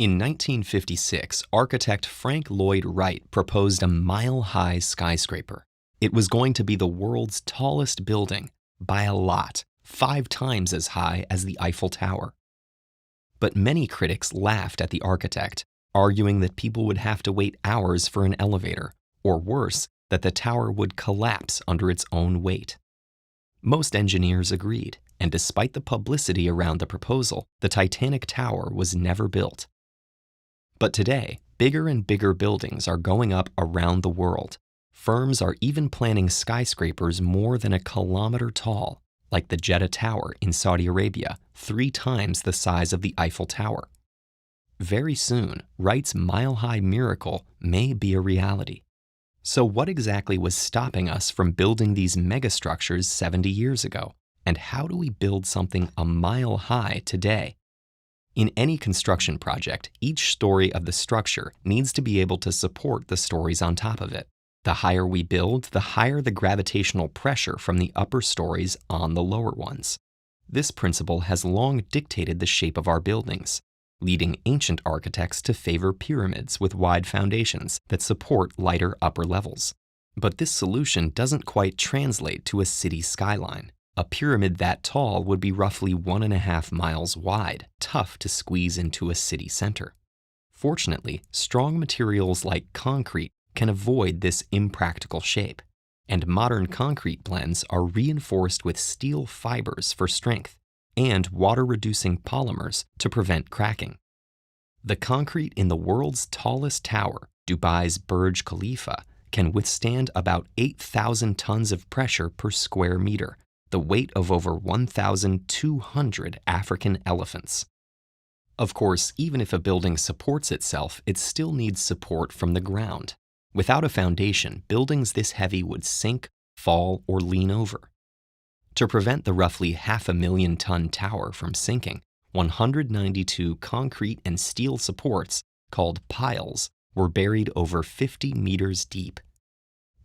In 1956, architect Frank Lloyd Wright proposed a mile-high skyscraper. It was going to be the world's tallest building, by a lot, 5 times as high as the Eiffel Tower. But many critics laughed at the architect, arguing that people would have to wait hours for an elevator, or worse, that the tower would collapse under its own weight. Most engineers agreed, and despite the publicity around the proposal, the Titanic Tower was never built. But today, bigger and bigger buildings are going up around the world. Firms are even planning skyscrapers more than a kilometer tall, like the Jeddah Tower in Saudi Arabia, 3 times the size of the Eiffel Tower. Very soon, Wright's mile-high miracle may be a reality. So what exactly was stopping us from building these megastructures 70 years ago? And how do we build something a mile high today? In any construction project, each story of the structure needs to be able to support the stories on top of it. The higher we build, the higher the gravitational pressure from the upper stories on the lower ones. This principle has long dictated the shape of our buildings, leading ancient architects to favor pyramids with wide foundations that support lighter upper levels. But this solution doesn't quite translate to a city skyline. A pyramid that tall would be roughly 1.5 miles wide, tough to squeeze into a city center. Fortunately, strong materials like concrete can avoid this impractical shape, and modern concrete blends are reinforced with steel fibers for strength and water-reducing polymers to prevent cracking. The concrete in the world's tallest tower, Dubai's Burj Khalifa, can withstand about 8,000 tons of pressure per square meter, the weight of over 1,200 African elephants. Of course, even if a building supports itself, it still needs support from the ground. Without a foundation, buildings this heavy would sink, fall, or lean over. To prevent the roughly 500,000-ton tower from sinking, 192 concrete and steel supports, called piles, were buried over 50 meters deep.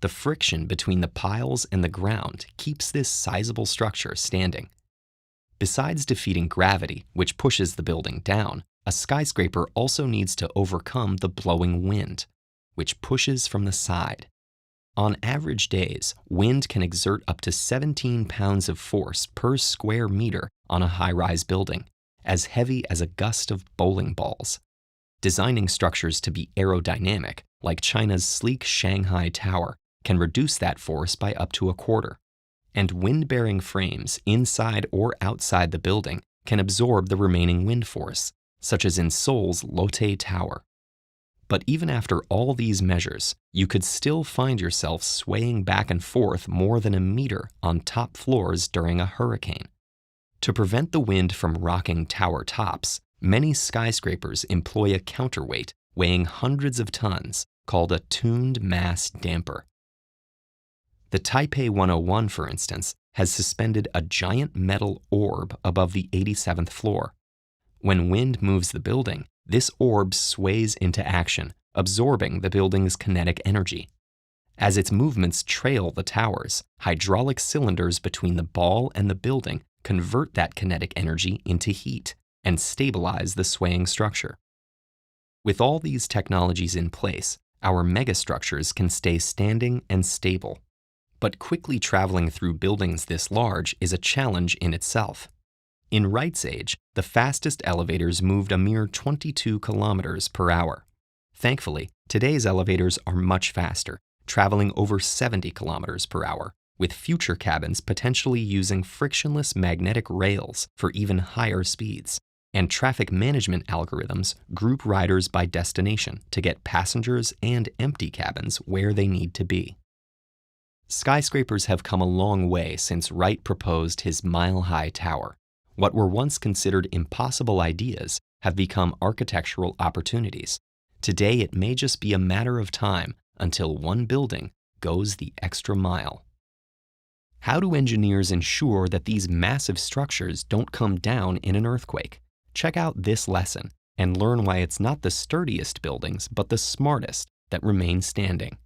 The friction between the piles and the ground keeps this sizable structure standing. Besides defeating gravity, which pushes the building down, a skyscraper also needs to overcome the blowing wind, which pushes from the side. On average days, wind can exert up to 17 pounds of force per square meter on a high-rise building, as heavy as a gust of bowling balls. Designing structures to be aerodynamic, like China's sleek Shanghai Tower, can reduce that force by up to 1/4. And wind-bearing frames inside or outside the building can absorb the remaining wind force, such as in Seoul's Lotte Tower. But even after all these measures, you could still find yourself swaying back and forth more than a meter on top floors during a hurricane. To prevent the wind from rocking tower tops, many skyscrapers employ a counterweight weighing hundreds of tons called a tuned mass damper. The Taipei 101, for instance, has suspended a giant metal orb above the 87th floor. When wind moves the building, this orb sways into action, absorbing the building's kinetic energy. As its movements trail the towers, hydraulic cylinders between the ball and the building convert that kinetic energy into heat and stabilize the swaying structure. With all these technologies in place, our megastructures can stay standing and stable. But quickly traveling through buildings this large is a challenge in itself. In Wright's age, the fastest elevators moved a mere 22 kilometers per hour. Thankfully, today's elevators are much faster, traveling over 70 kilometers per hour, with future cabins potentially using frictionless magnetic rails for even higher speeds. And traffic management algorithms group riders by destination to get passengers and empty cabins where they need to be. Skyscrapers have come a long way since Wright proposed his mile-high tower. What were once considered impossible ideas have become architectural opportunities. Today, it may just be a matter of time until one building goes the extra mile. How do engineers ensure that these massive structures don't come down in an earthquake? Check out this lesson and learn why it's not the sturdiest buildings, but the smartest that remain standing.